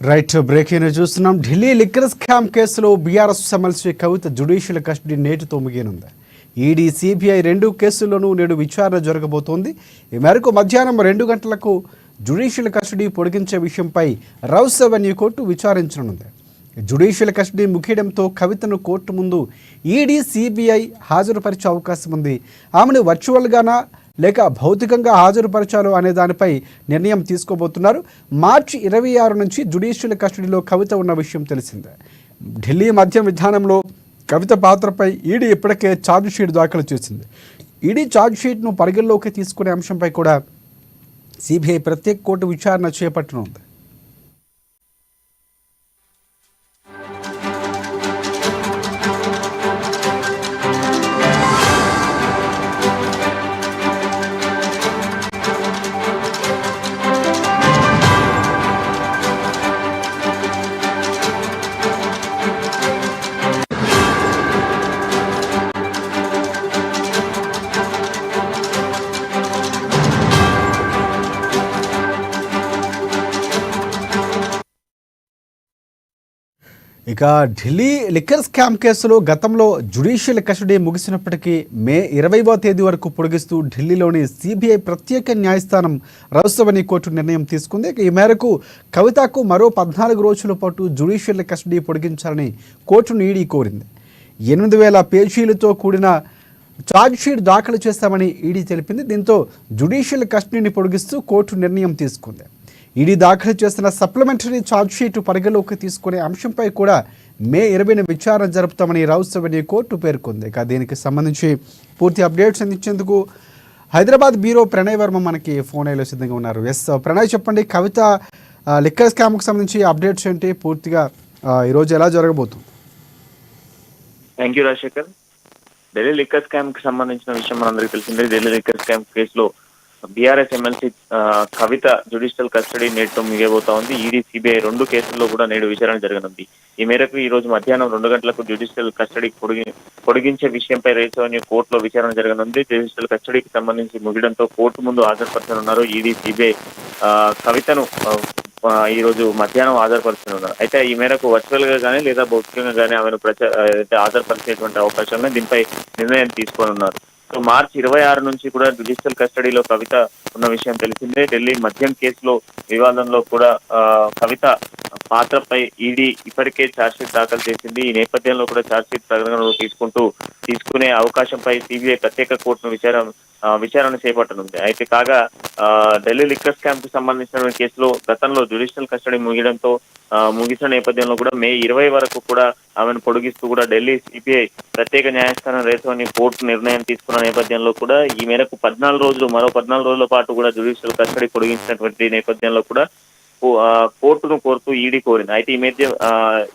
Right breaking చూస్తున్నాం. Delhi liquor scam కేసులో BRS MLC కవిత judicial custody నేటితో ముగియనుంది. ఈడీ, సిబిఐ రెండు కేసుల్లోనూ నేడు విచారణ జరగబోతోంది. ఈ మేరకు మధ్యాహ్నం 2 గంటలకు జ్యుడిషియల్ కస్టడీ పొడిగించే విషయంపై రౌస్ అవెన్యూ కోర్టు విచారించనుంది. జ్యుడిషియల్ కస్టడీ ముగియడంతో కవితను కోర్టు ముందు ఈడీ, సిబిఐ హాజరుపరిచే అవకాశం ఉంది. ఆమెను వర్చువల్గానా లేక భౌతికంగా హాజరుపరచాలో అనే దానిపై నిర్ణయం తీసుకోబోతున్నారు. మార్చి 26 నుంచి జ్యుడిషియల్ కస్టడీలో కవిత ఉన్న విషయం తెలిసిందే. ఢిల్లీ మద్యం విధానంలో కవిత పాత్రపై ఈడీ ఇప్పటికే ఛార్జ్షీట్ దాఖలు చేసింది. ఈడీ ఛార్జ్షీట్ను పరిగణలోకి తీసుకునే అంశంపై కూడా సిబిఐ ప్రత్యేక కోర్టు విచారణ చేపట్టనుంది. ఇక ఢిల్లీ లిక్కర్ స్కామ్ కేసులో గతంలో జ్యుడిషియల్ కస్టడీ ముగిసినప్పటికీ మే 20వ తేదీ వరకు పొడిగిస్తూ ఢిల్లీలోని సిబిఐ ప్రత్యేక న్యాయస్థానం రౌస్ అవెన్యూ కోర్టు నిర్ణయం తీసుకుంది. ఈ మేరకు కవితకు మరో 14 రోజుల పాటు జ్యుడిషియల్ కస్టడీ పొడిగించాలని కోర్టును ఈడీ కోరింది. 8000 పేజీలతో కూడిన ఛార్జ్షీట్ దాఖలు చేస్తామని ఈడీ తెలిపింది. దీంతో జ్యుడిషియల్ కస్టడీని పొడిగిస్తూ కోర్టు నిర్ణయం తీసుకుంది. ఈడీ దాఖలు చేసిన సప్లిమెంటరీ ఛార్జ్షీట్ పరిగణలోకి తీసుకునే అంశంపై కూడా మే 20న విచారణ జరుపుతామని రౌస్ అవెన్యూ కోర్టు పేర్కొంది. ఇక దీనికి సంబంధించి పూర్తి అప్డేట్స్ అందించేందుకు హైదరాబాద్ బ్యూరో ప్రణయ్ వర్మ మనకి ఫోన్ లైన్లో సిద్ధంగా ఉన్నారు. ఎస్ ప్రణయ్, చెప్పండి, కవిత లిక్కర్ స్కామ్కి సంబంధించి అప్డేట్స్ ఏంటి, పూర్తిగా ఈరోజు ఎలా జరగబోతుంది? Thank you Rajasekhar. Delhi liquor scam కి సంబంధించిన విషయం మనందరికీ తెలిసిందే. ఢిల్లీ లిక్కర్ స్కామ్ కేసులో బీఆర్ఎస్ ఎమ్మెల్సీ కవిత జ్యుడిషియల్ కస్టడీ నేటితో మిగబోతా ఉంది. ఈడీ, సిబిఐ రెండు కేసుల్లో కూడా నేడు విచారణ జరగనుంది. ఈ మేరకు ఈ రోజు మధ్యాహ్నం 2 గంటలకు జ్యుడిషియల్ కస్టడీ పొడిగించే విషయంపై రౌస్ అవెన్యూ కోర్టులో విచారణ జరగనుంది. జ్యుడిషియల్ కస్టడీకి సంబంధించి ముగియడంతో కోర్టు ముందు హాజరుపరచనున్నారు. ఈడీ, సిబిఐ కవితను ఈ రోజు మధ్యాహ్నం హాజరుపరుస్తున్నారు. అయితే ఈ మేరకు వర్చువల్ గా కానీ లేదా భౌతికంగా కానీ ఆమెను హాజరుపరిచేటువంటి అవకాశాలను దీనిపై నిర్ణయం తీసుకోనున్నారు. సో మార్చి 26 నుంచి కూడా జ్యుడిషియల్ కస్టడీలో కవిత ఉన్న విషయం తెలిసిందే. ఢిల్లీ మద్యం కేసులో వివాదంలో కూడా కవిత పాత్రపై ఈడీ ఇప్పటికే ఛార్జ్షీట్ దాఖలు చేసింది. ఈ నేపథ్యంలో కూడా ఛార్జ్షీట్ పరిగణనలో తీసుకునే అవకాశంపై సిబిఐ ప్రత్యేక కోర్టును విచారణ చేపట్టనుంది. అయితే కాగా ఢిల్లీ లిక్కర్ స్కామ్ కు సంబంధించిన కేసులో గతంలో జ్యుడిషియల్ కస్టడీ ముగిసిన నేపథ్యంలో కూడా మే 20 వరకు కూడా ఆమెను పొడిగిస్తూ కూడా ఢిల్లీ సిబిఐ ప్రత్యేక న్యాయస్థానం రౌస్ అవెన్యూ కోర్టు నిర్ణయం తీసుకున్న నేపథ్యంలో కూడా ఈ మేరకు మరో 14 రోజుల పాటు కూడా జ్యుడిషియల్ కస్టడీ పొడిగించినటువంటి నేపథ్యంలో కూడా కోర్టును కోరుతూ ఈడీ కోరింది. అయితే ఈ మధ్య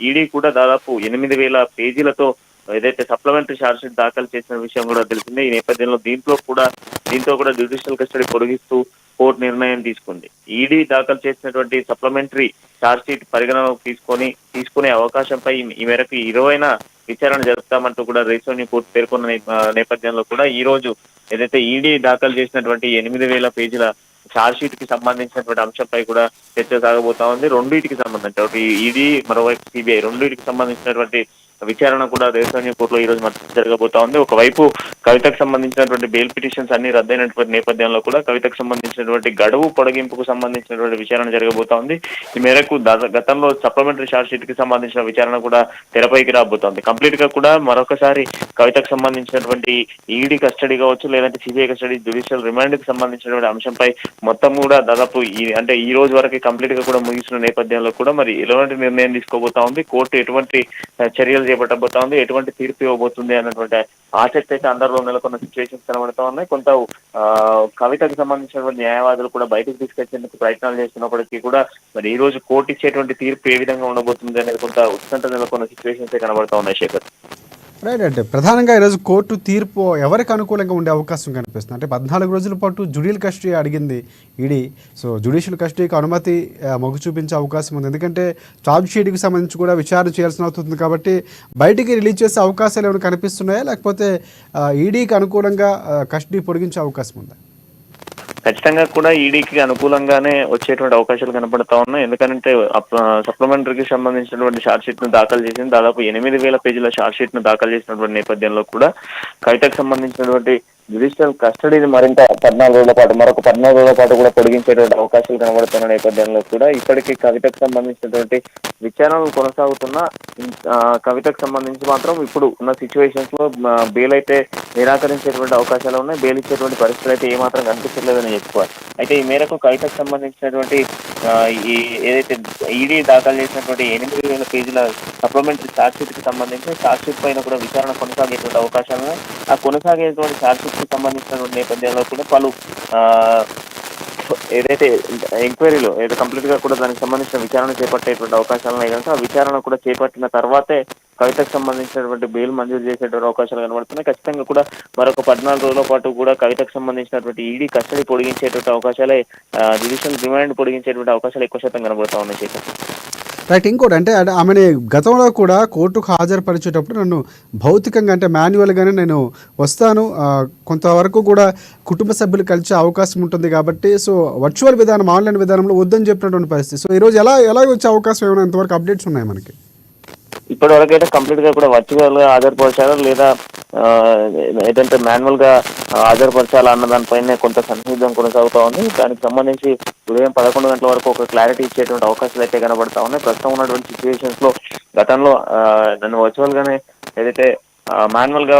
ఈడీ కూడా దాదాపు 8000 పేజీలతో ఏదైతే సప్లిమెంటరీ ఛార్జ్షీట్ దాఖలు చేసిన విషయం కూడా తెలిసిందే. ఈ నేపథ్యంలో దీంతో కూడా జ్యుడిషియల్ కస్టడీ పొడిగిస్తూ కోర్టు నిర్ణయం తీసుకుంది. ఈడీ దాఖలు చేసినటువంటి సప్లిమెంటరీ ఛార్జ్షీట్ పరిగణనలోకి తీసుకునే అవకాశంపై ఈ మేరకు 20న విచారణ జరుపుతామంటూ కూడా రౌస్ అవెన్యూ కోర్టు పేర్కొన్న నేపథ్యంలో కూడా ఈ రోజు ఏదైతే ఈడీ దాఖలు చేసినటువంటి 8000 పేజీల ఛార్జ్షీట్ కి సంబంధించినటువంటి అంశంపై కూడా చర్చ సాగబోతా ఉంది. రెండింటికి సంబంధించి ఈడీ, మరోవైపు సిబిఐ రెండింటికి సంబంధించినటువంటి విచారణ కూడా రౌస్ అవెన్యూ కోర్టులో ఈ రోజు మధ్య జరగబోతా ఉంది. ఒకవైపు కవితకు సంబంధించినటువంటి బెయిల్ పిటిషన్స్ అన్ని రద్దయినటువంటి నేపథ్యంలో కూడా కవితకు సంబంధించినటువంటి గడువు పొడిగింపుకు సంబంధించినటువంటి విచారణ జరగబోతా ఉంది. ఈ మేరకు గతంలో సప్లిమెంటరీ ఛార్జ్షీట్ కి సంబంధించిన విచారణ కూడా తెరపైకి రాబోతోంది. కంప్లీట్ గా కూడా మరొకసారి కవితకు సంబంధించినటువంటి ఈడీ కస్టడీ కావచ్చు, లేదంటే సిబిఐ కస్టడీ, జ్యుడిషియల్ రిమాండ్ కి సంబంధించినటువంటి అంశంపై మొత్తం కూడా దాదాపు ఈ రోజు వరకు కంప్లీట్ గా కూడా ముగిసిన నేపథ్యంలో కూడా మరి ఎలాంటి నిర్ణయం తీసుకోబోతా ఉంది, కోర్టు ఎటువంటి చర్యలు చేపట్టబోతా ఉంది, ఎటువంటి తీర్పు ఇవ్వబోతుంది అన్నటువంటి ఆసక్తి అయితే అందరిలో నెలకొన్న సిచ్యువేషన్స్ కనబడతా ఉన్నాయి. కొంత కవితకు సంబంధించినటువంటి న్యాయవాదులు కూడా బయటకు తీసుకొచ్చేందుకు ప్రయత్నాలు చేస్తున్నప్పటికీ కూడా మరి ఈ రోజు కోర్టు ఇచ్చేటువంటి తీర్పు ఏ విధంగా ఉండబోతుంది అనేది కొంత ఉత్కంఠ నెలకొన్న సిచ్యువేషన్స్ కనబడతా ఉన్నాయి. శేఖర్, రైట్. అంటే ప్రధానంగా ఈరోజు కోర్టు తీర్పు ఎవరికి అనుకూలంగా ఉండే అవకాశం కనిపిస్తుంది? అంటే 14 రోజుల పాటు జ్యుడిషియల్ కస్టడీ అడిగింది ఈడీ. సో జ్యుడిషియల్ కస్టడీకి అనుమతి మొగ్గు చూపించే అవకాశం ఉంది. ఎందుకంటే ఛార్జ్షీట్కి సంబంధించి కూడా విచారణ చేయాల్సిన అవుతుంది కాబట్టి బయటికి రిలీజ్ చేసే అవకాశాలు ఏమైనా కనిపిస్తున్నాయా, లేకపోతే ఈడీకి అనుకూలంగా కస్టడీ పొడిగించే అవకాశం ఉందా? ఖచ్చితంగా కూడా ఈడీకి అనుకూలంగానే వచ్చేటువంటి అవకాశాలు కనపడతా ఉన్నాయి. ఎందుకంటే సప్లిమెంటరీకి సంబంధించినటువంటి ఛార్జ్ షీట్ ను దాఖలు చేసింది. దాదాపు 8,000 పేజీల ఛార్జ్ షీట్ ను దాఖలు చేసినటువంటి నేపథ్యంలో కూడా కవితకు సంబంధించినటువంటి జ్యుడిషియల్ కస్టడీని మరింత 14 రోజుల పాటు మరొక 14 రోజుల పాటు కూడా పొడిగించేటువంటి అవకాశాలు కనబడుతున్న నేపథ్యంలో కూడా ఇప్పటికీ కవితకు సంబంధించినటువంటి విచారణలు కొనసాగుతున్న కవితకు సంబంధించి మాత్రం ఇప్పుడు ఉన్న సిచ్యువేషన్స్ లో బెయిల్ అయితే నిరాకరించేటువంటి అవకాశాలు ఉన్నాయి. బెయిల్ ఇచ్చేటువంటి పరిస్థితులు అయితే ఏమాత్రం కనిపించలేదని చెప్పుకోవాలి. అయితే ఈ మేరకు కవితకు సంబంధించినటువంటి ఈ ఏదైతే ఈడీ దాఖలు చేసినటువంటి 8,000 పేజీల సప్లిమెంటరీ ఛార్జ్ షీట్ కి సంబంధించి ఛార్జ్ షీట్ పైన కూడా విచారణ కొనసాగేటువంటి అవకాశాలు ఆ కొనసాగేటువంటి ఛార్జ్ షీట్ కి సంబంధించినటువంటి నేపథ్యంలో కూడా పలు ఏదైతే ఎంక్వైరీలో ఏదో కంప్లీట్ గా కూడా దానికి సంబంధించిన విచారణ చేపట్టేటువంటి అవకాశాలు ఉన్నాయి కనుక ఆ విచారణ కూడా చేపట్టిన తర్వాతే కవితకు సంబంధించినటువంటి బెయిల్ మంజూరు చేసేటువంటి అవకాశాలు కనబడుతున్నాయి. ఖచ్చితంగా కూడా మరొక 14 రోజుల పాటు కూడా కవితకు సంబంధించినటువంటి ఈడీ కస్టడీ పొడిగించేటువంటి అవకాశాలే జ్యుడిషియల్ రిమాండ్ పొడిగించేటువంటి అవకాశాలు ఎక్కువ శాతం కనబడతా ఉన్నాయి. శేఖర్ రైట్, ఇంకోటి అంటే ఆమెని గతంలో కూడా కోర్టుకు హాజరుపరిచేటప్పుడు నన్ను భౌతికంగా అంటే మాన్యువల్గానే నేను వస్తాను, కొంతవరకు కూడా కుటుంబ సభ్యులు కలిసే అవకాశం ఉంటుంది కాబట్టి సో వర్చువల్ విధానం ఆన్లైన్ విధానంలో వద్దని చెప్పినటువంటి పరిస్థితి. సో ఈరోజు ఎలా వచ్చే అవకాశం ఏమైనా ఇంతవరకు అప్డేట్స్ ఉన్నాయి మనకి? ఇప్పటి వరకు అయితే కంప్లీట్ గా కూడా వర్చువల్ గా హాజరుపరచాలా లేదా ఏదంటే మాన్యువల్ గా హాజరుపరచాలా అన్న దానిపైన కొంత సన్నిహితం కొనసాగుతా ఉంది. దానికి సంబంధించి ఉదయం 11 గంటల వరకు ఒక క్లారిటీ ఇచ్చేటువంటి అవకాశాలు అయితే కనబడతా ఉన్నాయి. ప్రస్తుతం ఉన్నటువంటి సిచ్యువేషన్స్ లో గతంలో నన్ను వర్చువల్ గానే ఏదైతే మాన్యువల్ గా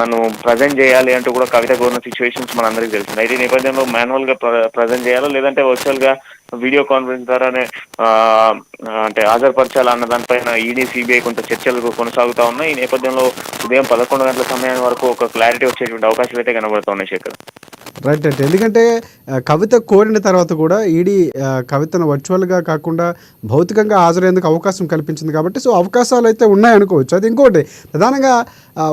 నన్ను ప్రజెంట్ చేయాలి అంటూ కూడా కవితకు ఉన్న సిచ్యువేషన్స్ మన అందరికీ తెలిసింది. అయితే ఈ నేపథ్యంలో మాన్యువల్ గా ప్రజెంట్ చేయాలా లేదంటే వర్చువల్ గా వీడియో కాన్ఫరెన్స్ ద్వారానే అంటే హాజరుపరచాలా అన్న దానిపైన ఈడీ సిబిఐ కొంత చర్చలు కొనసాగుతా ఉన్నాయి. ఈ నేపథ్యంలో ఉదయం 11 గంటల సమయం వరకు ఒక క్లారిటీ వచ్చేటువంటి అవకాశాలు అయితే కనబడుతూ ఉన్నాయి. శేఖర్ రైట్ రైట్, ఎందుకంటే కవిత కోరిన తర్వాత కూడా ఈడీ కవితను వర్చువల్గా కాకుండా భౌతికంగా హాజరయ్యేందుకు అవకాశం కల్పించింది కాబట్టి సో అవకాశాలు అయితే ఉన్నాయనుకోవచ్చు. అది ఇంకోటి ప్రధానంగా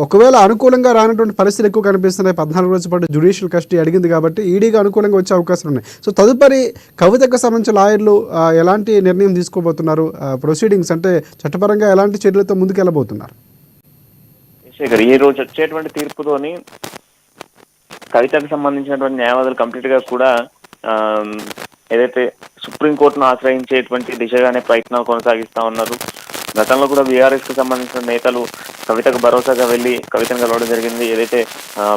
ఒకవేళ అనుకూలంగా రానటువంటి పరిస్థితులు ఎక్కువ కనిపిస్తున్నాయి. 14 రోజుల పాటు జ్యుడిషియల్ కస్టడీ అడిగింది కాబట్టి ఈడీగా అనుకూలంగా వచ్చే అవకాశాలు ఉన్నాయి. సో తదుపరి కవితకు సంబంధించిన లాయర్లు ఎలాంటి నిర్ణయం తీసుకోబోతున్నారు? ప్రొసీడింగ్స్ అంటే చట్టపరంగా ఎలాంటి చర్యలతో ముందుకెళ్ళబోతున్నారు? శేఖర్, ఈ రోజు వచ్చేటువంటి తీర్పుతోని కవితకు సంబంధించినటువంటి న్యాయవాదులు కంప్లీట్ గా కూడా ఏదైతే సుప్రీంకోర్టును ఆశ్రయించేటువంటి దిశగానే ప్రయత్నాలు కొనసాగిస్తా ఉన్నారు. గతంలో కూడా బీఆర్ఎస్ కు సంబంధించిన నేతలు కవితకు భరోసాగా వెళ్లి కవితను కలవడం జరిగింది. ఏదైతే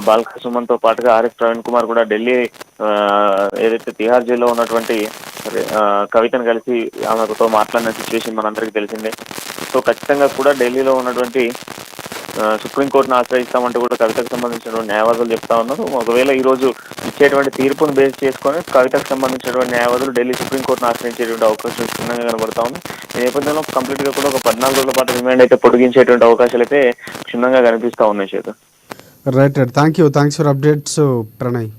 బాల్క సుమన్ తో పాటుగా ఆర్ఎస్ ప్రవీణ్ కుమార్ కూడా ఢిల్లీ ఏదైతే తిహార్ జైల్లో ఉన్నటువంటి కవితను కలిసి ఆమెతో మాట్లాడిన సిచ్యువేషన్ మనందరికీ తెలిసిందే. సో ఖచ్చితంగా కూడా ఢిల్లీలో ఉన్నటువంటి సుప్రీంకోర్టును ఆశ్రయిస్తామంటూ కూడా కవితకు సంబంధించిన న్యాయవాదులు చెప్తా ఉన్నారు. ఒకవేళ ఈ రోజు ఇచ్చేటువంటి తీర్పును బేస్ చేసుకొని కవితకు సంబంధించినటువంటి న్యాయవాదులు ఢిల్లీ సుప్రీంకోర్టును ఆశ్రయించేటువంటి అవకాశం క్షుణ్ణంగా కనబడతా ఉంది. ఈ నేపథ్యంలో కంప్లీట్ గా కూడా ఒక 14 రోజుల పాటు రిమాండ్ అయితే పొడిగించేటువంటి అవకాశాలు అయితే క్షుణ్ణంగా కనిపిస్తా ఉన్నాయి. చేత right right, thanks for updates Pranay.